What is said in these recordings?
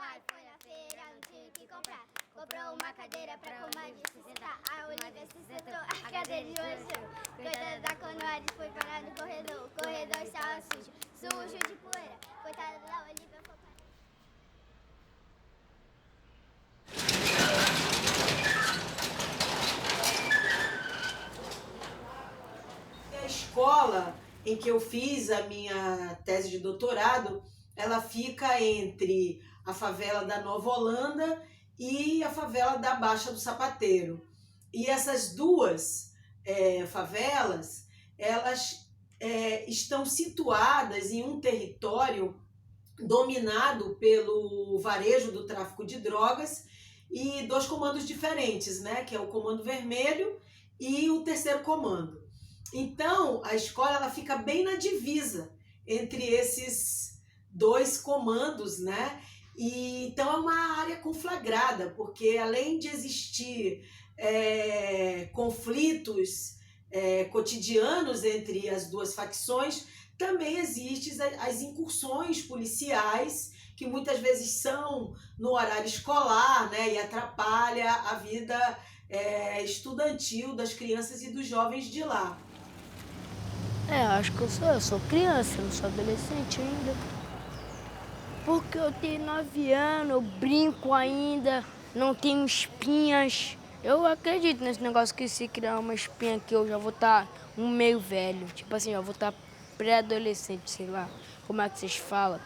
pai foi na feira, não tinha o que comprar. Comprou uma cadeira pra comadre se sentar. A Olivia se sentou, a cadeira de hoje. Coitada da Conrad foi parar no corredor. O corredor estava sujo, sujo de poeira. Coitada da Olivia foi parar. A escola em que eu fiz a minha tese de doutorado, ela fica entre a favela da Nova Holanda e a favela da Baixa do Sapateiro. E essas duas favelas, elas estão situadas em um território dominado pelo varejo do tráfico de drogas e dois comandos diferentes, né? Que é o Comando Vermelho e o Terceiro Comando. Então, a escola ela fica bem na divisa entre esses dois comandos, né? E, então, é uma área conflagrada, porque além de existir conflitos cotidianos entre as duas facções, também existem as incursões policiais, que muitas vezes são no horário escolar, né? E atrapalha a vida estudantil das crianças e dos jovens de lá. Acho que eu sou criança, não sou adolescente ainda. Porque eu tenho 9 anos, eu brinco ainda, não tenho espinhas. Eu acredito nesse negócio que se criar uma espinha aqui eu já vou estar um meio velho. Tipo assim, eu vou estar pré-adolescente, sei lá, como é que vocês falam.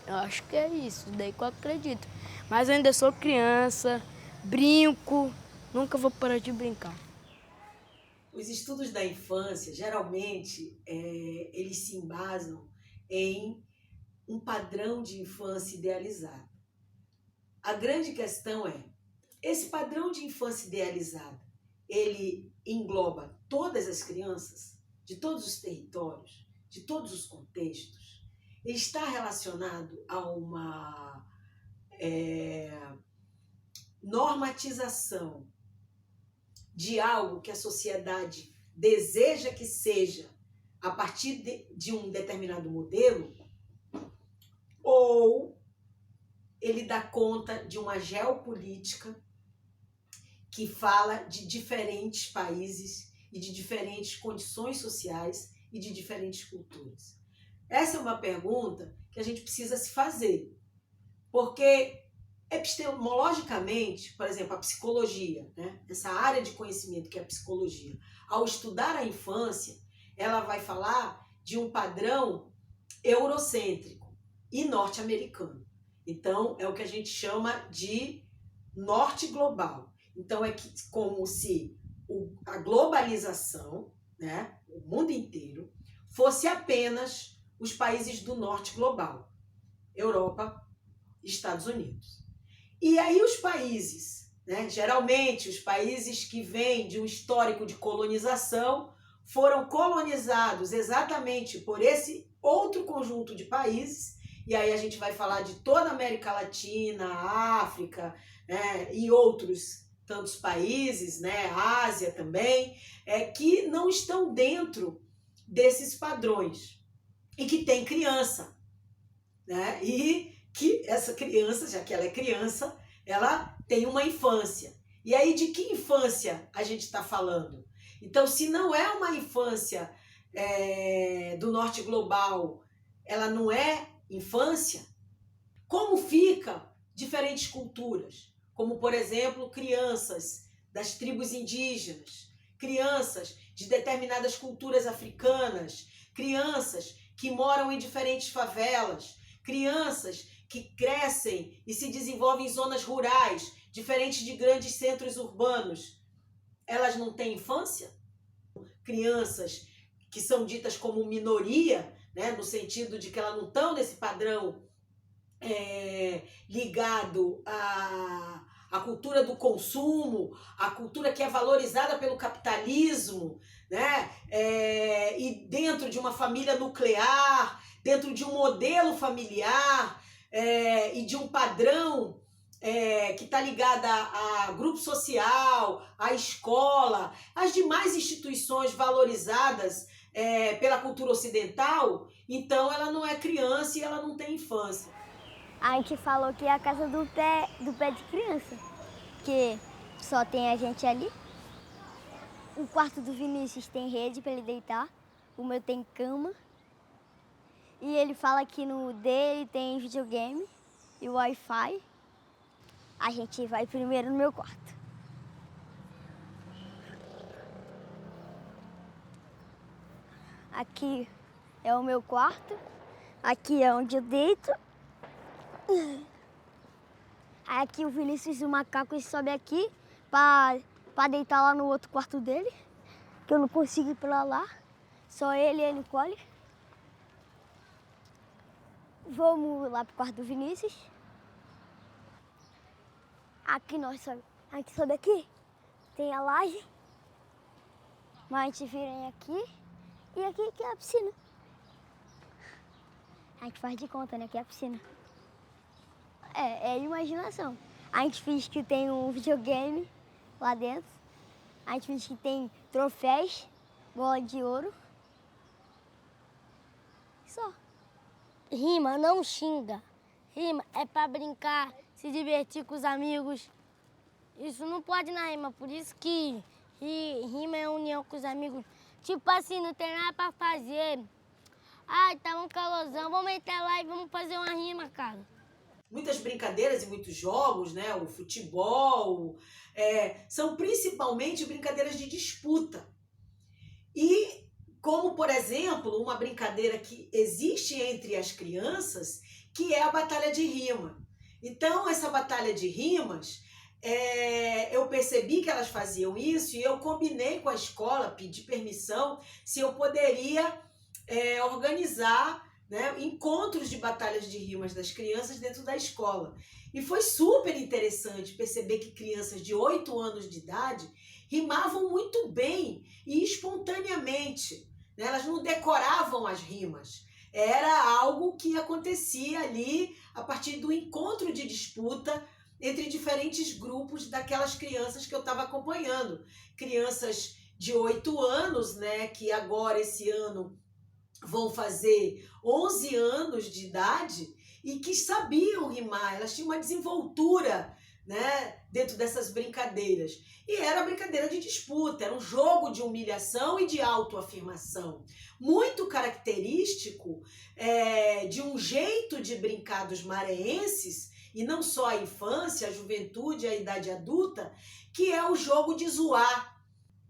Eu acho que é isso, daí que eu acredito. Mas eu ainda sou criança, brinco, nunca vou parar de brincar. Os estudos da infância, geralmente, eles se embasam em um padrão de infância idealizado. A grande questão é, esse padrão de infância idealizada, ele engloba todas as crianças, de todos os territórios, de todos os contextos. Ele está relacionado a uma normatização de algo que a sociedade deseja que seja a partir de um determinado modelo, ou ele dá conta de uma geopolítica que fala de diferentes países e de diferentes condições sociais e de diferentes culturas. Essa é uma pergunta que a gente precisa se fazer, porque epistemologicamente, por exemplo, a psicologia, né? Essa área de conhecimento que é a psicologia, ao estudar a infância, ela vai falar de um padrão eurocêntrico e norte-americano. Então, é o que a gente chama de norte global. Então, é como se a globalização, né, o mundo inteiro, fosse apenas os países do norte global, Europa e Estados Unidos. E aí os países, né, geralmente os países que vêm de um histórico de colonização, foram colonizados exatamente por esse outro conjunto de países, e aí a gente vai falar de toda a América Latina, África, né, e outros tantos países, né, Ásia também, que não estão dentro desses padrões e que tem criança, né, e que essa criança, já que ela é criança, ela tem uma infância. E aí, de que infância a gente está falando? Então, se não é uma infância do norte global, ela não é infância, como fica diferentes culturas? Como, por exemplo, crianças das tribos indígenas, crianças de determinadas culturas africanas, crianças que moram em diferentes favelas, crianças que crescem e se desenvolvem em zonas rurais, diferentes de grandes centros urbanos. Elas não têm infância? Crianças que são ditas como minoria, né, no sentido de que elas não estão nesse padrão ligado à cultura do consumo, à cultura que é valorizada pelo capitalismo, né, e dentro de uma família nuclear, dentro de um modelo familiar, e de um padrão que está ligado a grupo social, à escola, às demais instituições valorizadas pela cultura ocidental, então ela não é criança e ela não tem infância. A gente falou que é a casa do pé de criança, que só tem a gente ali. O quarto do Vinícius tem rede para ele deitar, o meu tem cama. E ele fala que no dele tem videogame e Wi-Fi. A gente vai primeiro no meu quarto. Aqui é o meu quarto, aqui é onde eu deito. Aí aqui o Vinícius e o macaco sobe aqui pra deitar lá no outro quarto dele, que eu não consigo ir pra lá, só ele e a Nicole. Vamos lá pro quarto do Vinícius. Aqui a gente sobe aqui, tem a laje, mas a gente vira aqui e aqui que é a piscina. A gente faz de conta, né, que é a piscina. É imaginação. A gente finge que tem um videogame lá dentro. A gente finge que tem troféus, bola de ouro. Só. Rima, não xinga. Rima é pra brincar, se divertir com os amigos. Isso não pode na rima, por isso que rima é união com os amigos. Tipo assim, não tem nada pra fazer. Ai, tá um calorzão, vamos entrar lá e vamos fazer uma rima, cara. Muitas brincadeiras e muitos jogos, né? O futebol, são principalmente brincadeiras de disputa. E como, por exemplo, uma brincadeira que existe entre as crianças, que é a batalha de rima. Então, essa batalha de rimas, eu percebi que elas faziam isso e eu combinei com a escola, pedi permissão, se eu poderia organizar, né, encontros de batalhas de rimas das crianças dentro da escola. E foi super interessante perceber que crianças de 8 anos de idade rimavam muito bem e espontaneamente, né? Elas não decoravam as rimas. Era algo que acontecia ali a partir do encontro de disputa entre diferentes grupos daquelas crianças que eu estava acompanhando. Crianças de 8 anos, né, que agora esse ano vão fazer 11 anos de idade e que sabiam rimar, elas tinham uma desenvoltura, né, dentro dessas brincadeiras. E era brincadeira de disputa, era um jogo de humilhação e de autoafirmação, muito característico de um jeito de brincar dos mareenses, e não só a infância, a juventude, a idade adulta, que é o jogo de zoar.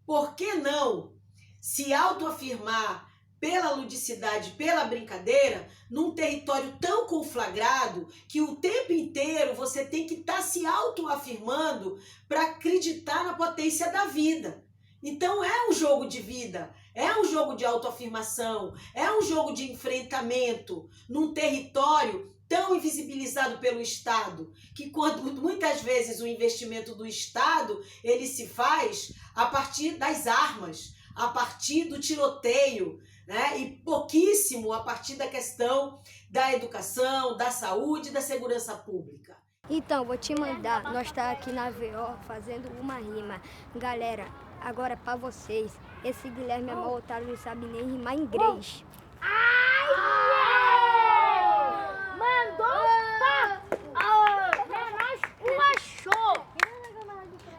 Por que não se autoafirmar pela ludicidade, pela brincadeira, num território tão conflagrado que o tempo inteiro você tem que estar se autoafirmando para acreditar na potência da vida. Então é um jogo de vida, é um jogo de autoafirmação, é um jogo de enfrentamento num território tão invisibilizado pelo Estado, que quando muitas vezes o investimento do Estado ele se faz a partir das armas, a partir do tiroteio, né? E pouquíssimo a partir da questão da educação, da saúde e da segurança pública. Então, vou te mandar, nós estamos aqui na VO fazendo uma rima. Galera, agora pra vocês, esse Guilherme é mau otário, não sabe nem rimar inglês.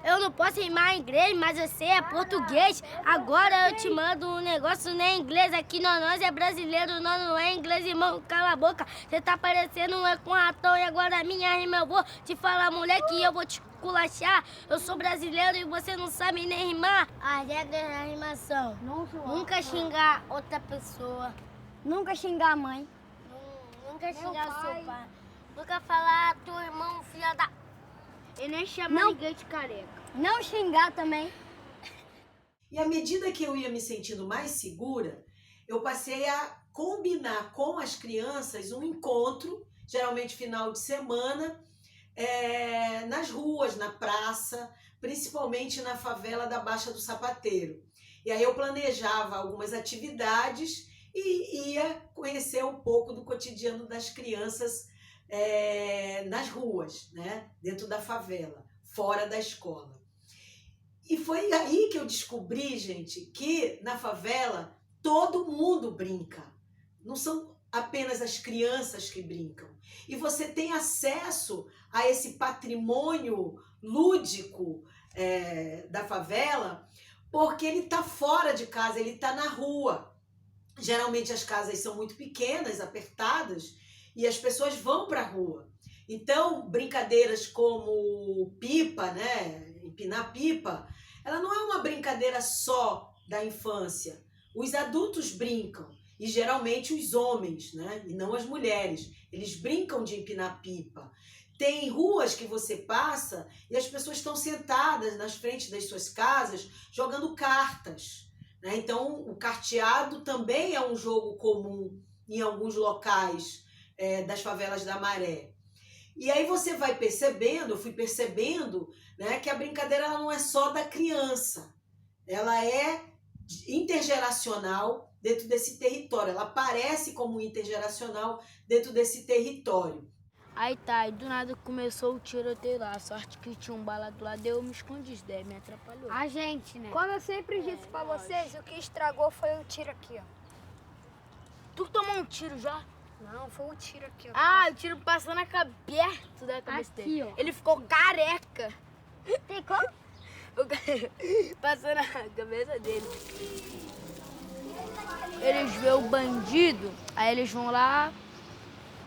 Eu não posso rimar em inglês, mas você é português. Agora eu te mando um negócio não é inglês. Aqui nós é brasileiro, nós não é inglês, irmão. Cala a boca. Você tá parecendo com um ratão e agora a minha rima eu vou te falar, moleque, e eu vou te culachar. Eu sou brasileiro e você não sabe nem rimar. As regras da rimação. Nunca xingar outra pessoa. Nunca xingar a mãe. Nunca xingar o seu pai. Nunca falar teu irmão, filha da... E nem chamar ninguém de careca. Não xingar também. E à medida que eu ia me sentindo mais segura, eu passei a combinar com as crianças um encontro, geralmente final de semana, nas ruas, na praça, principalmente na favela da Baixa do Sapateiro. E aí eu planejava algumas atividades e ia conhecer um pouco do cotidiano das crianças nas ruas, né? Dentro da favela, fora da escola. E foi aí que eu descobri, gente, que na favela todo mundo brinca. Não são apenas as crianças que brincam. E você tem acesso a esse patrimônio lúdico da favela, porque ele está fora de casa, ele está na rua. Geralmente as casas são muito pequenas, apertadas, e as pessoas vão para a rua. Então, brincadeiras como pipa, né, empinar pipa, ela não é uma brincadeira só da infância. Os adultos brincam, e geralmente os homens, né, e não as mulheres. Eles brincam de empinar pipa. Tem ruas que você passa e as pessoas estão sentadas nas frentes das suas casas jogando cartas, né? Então, o carteado também é um jogo comum em alguns locais das favelas da Maré. E aí você vai percebendo, eu fui percebendo, né, que a brincadeira ela não é só da criança, ela é intergeracional dentro desse território, ela aparece como intergeracional dentro desse território. Aí tá, e do nada começou o tiroteio lá, a sorte que tinha um bala do lado, eu me escondi, isso daí me atrapalhou. A gente, né? Como eu sempre disse pra vocês, o que estragou foi o tiro aqui, ó. Tu tomou um tiro já? Não, foi um tiro aqui, ó. Ah, o tiro passou na perto da cabeça Aqui, dele. ó. Ele ficou careca. Tem como? Passou na cabeça dele. Eles vê o bandido, aí eles vão lá,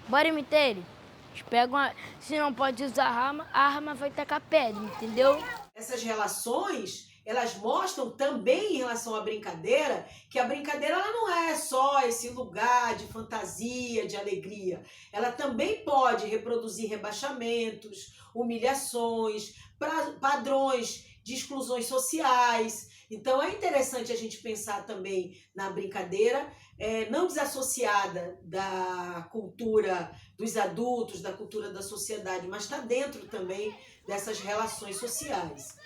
bora imitar ele. Eles pegam, se não pode usar a arma vai tacar pedra, entendeu? Essas relações, elas mostram também em relação à brincadeira, que a brincadeira ela não é só esse lugar de fantasia, de alegria. Ela também pode reproduzir rebaixamentos, humilhações, padrões de exclusões sociais. Então é interessante a gente pensar também na brincadeira, não desassociada da cultura dos adultos, da cultura da sociedade, mas está dentro também dessas relações sociais.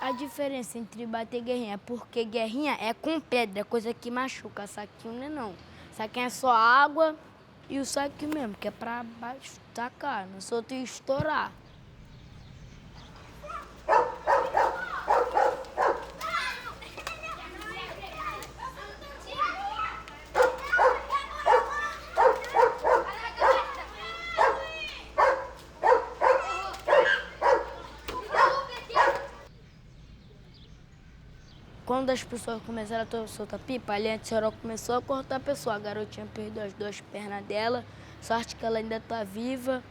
A diferença entre bater e guerrinha é porque guerrinha é com pedra, coisa que machuca, saquinho não é não. Saquinho é só água e o saquinho mesmo, que é pra baixo tacar, não só tu estourar. Quando as pessoas começaram a soltar pipa, a linha de cerol começou a cortar a pessoa. A garotinha perdeu as 2 pernas dela, sorte que ela ainda tá viva.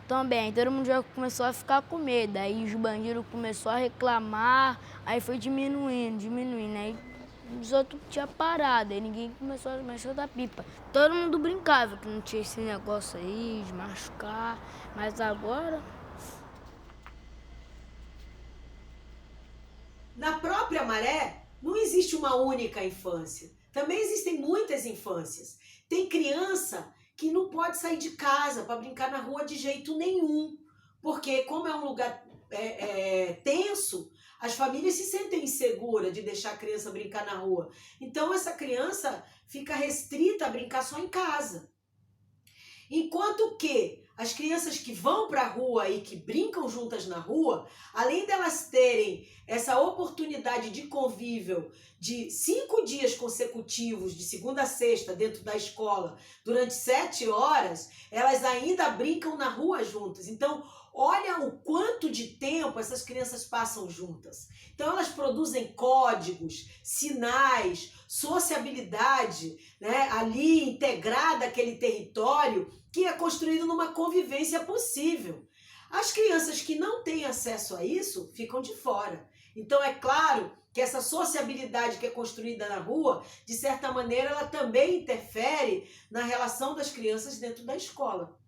Também, todo mundo já começou a ficar com medo. Aí os bandidos começaram a reclamar, aí foi diminuindo. Aí os outros tinham parado, aí ninguém começou a soltar pipa. Todo mundo brincava que não tinha esse negócio aí de machucar, mas agora... Na própria Maré, não existe uma única infância. Também existem muitas infâncias. Tem criança que não pode sair de casa para brincar na rua de jeito nenhum. Porque como é um lugar tenso, as famílias se sentem inseguras de deixar a criança brincar na rua. Então essa criança fica restrita a brincar só em casa. Enquanto que as crianças que vão para a rua e que brincam juntas na rua, além delas terem essa oportunidade de convívio de 5 dias consecutivos, de segunda a sexta, dentro da escola, durante 7 horas, elas ainda brincam na rua juntas. Então, olha o quanto de tempo essas crianças passam juntas. Então, elas produzem códigos, sinais, sociabilidade, né, ali integrada àquele território que é construído numa convivência possível. As crianças que não têm acesso a isso ficam de fora. Então, é claro que essa sociabilidade que é construída na rua, de certa maneira, ela também interfere na relação das crianças dentro da escola.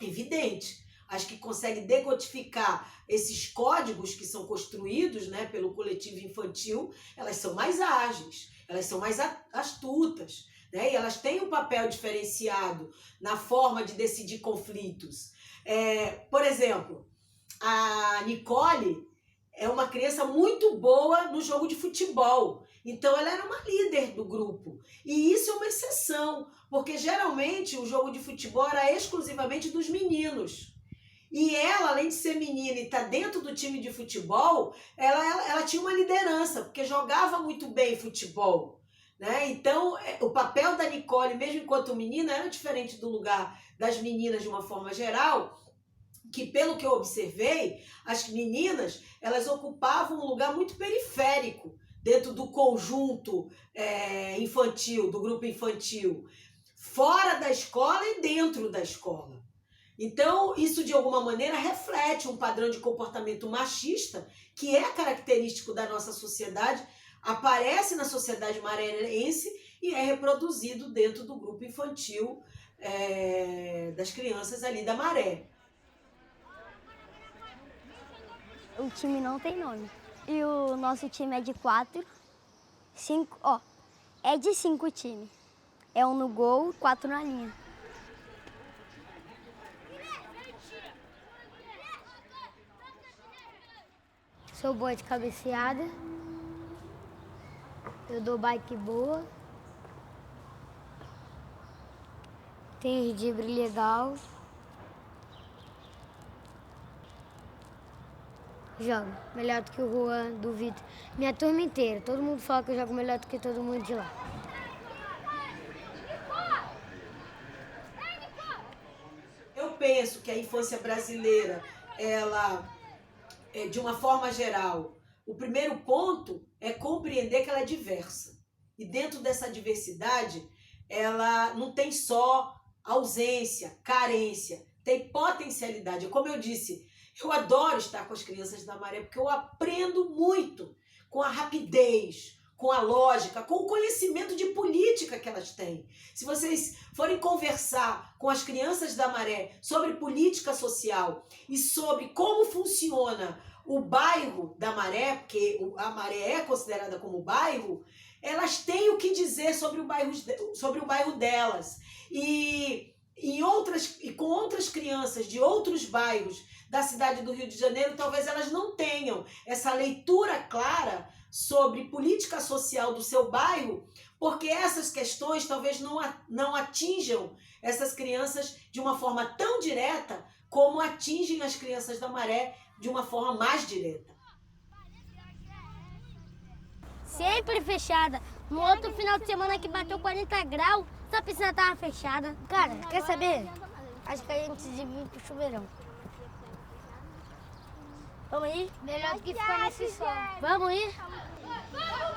Evidente. As que conseguem decodificar esses códigos que são construídos, né, pelo coletivo infantil, elas são mais ágeis, elas são mais astutas, né, e elas têm um papel diferenciado na forma de decidir conflitos. Por exemplo, a Nicole é uma criança muito boa no jogo de futebol. Então, ela era uma líder do grupo. E isso é uma exceção, porque geralmente o jogo de futebol era exclusivamente dos meninos. E ela, além de ser menina e estar dentro do time de futebol, ela tinha uma liderança, porque jogava muito bem futebol, né? Então, o papel da Nicole, mesmo enquanto menina, era diferente do lugar das meninas de uma forma geral, que pelo que eu observei, as meninas, elas ocupavam um lugar muito periférico dentro do conjunto infantil, do grupo infantil, fora da escola e dentro da escola. Então, isso de alguma maneira reflete um padrão de comportamento machista que é característico da nossa sociedade, aparece na sociedade maranhense e é reproduzido dentro do grupo infantil das crianças ali da Maré. O time não tem nome. E o nosso time é de 4, 5, é de 5 times. É 1 no gol, 4 na linha. Sou boa de cabeceada. Eu dou bike boa. Tenho drible legal. Jogo melhor do que o Juan, do Vitor. Minha turma inteira. Todo mundo fala que eu jogo melhor do que todo mundo de lá. Eu penso que a infância brasileira, ela, de uma forma geral, o primeiro ponto é compreender que ela é diversa. E dentro dessa diversidade, ela não tem só ausência, carência, tem potencialidade. Como eu disse, eu adoro estar com as crianças da Maré, porque eu aprendo muito com a rapidez, com a lógica, com o conhecimento de política que elas têm. Se vocês forem conversar com as crianças da Maré sobre política social e sobre como funciona o bairro da Maré, porque a Maré é considerada como bairro, elas têm o que dizer sobre o bairro delas. E com outras crianças de outros bairros da cidade do Rio de Janeiro, talvez elas não tenham essa leitura clara sobre política social do seu bairro, porque essas questões talvez não atinjam essas crianças de uma forma tão direta como atingem as crianças da Maré de uma forma mais direta. Sempre fechada. No outro final de semana que bateu 40 graus, essa piscina tava fechada. Cara, quer saber? Acho que a gente devia ir pro chuveirão. Vamos ir? Melhor do que ficar nesse sol. Vamos ir? Vamos,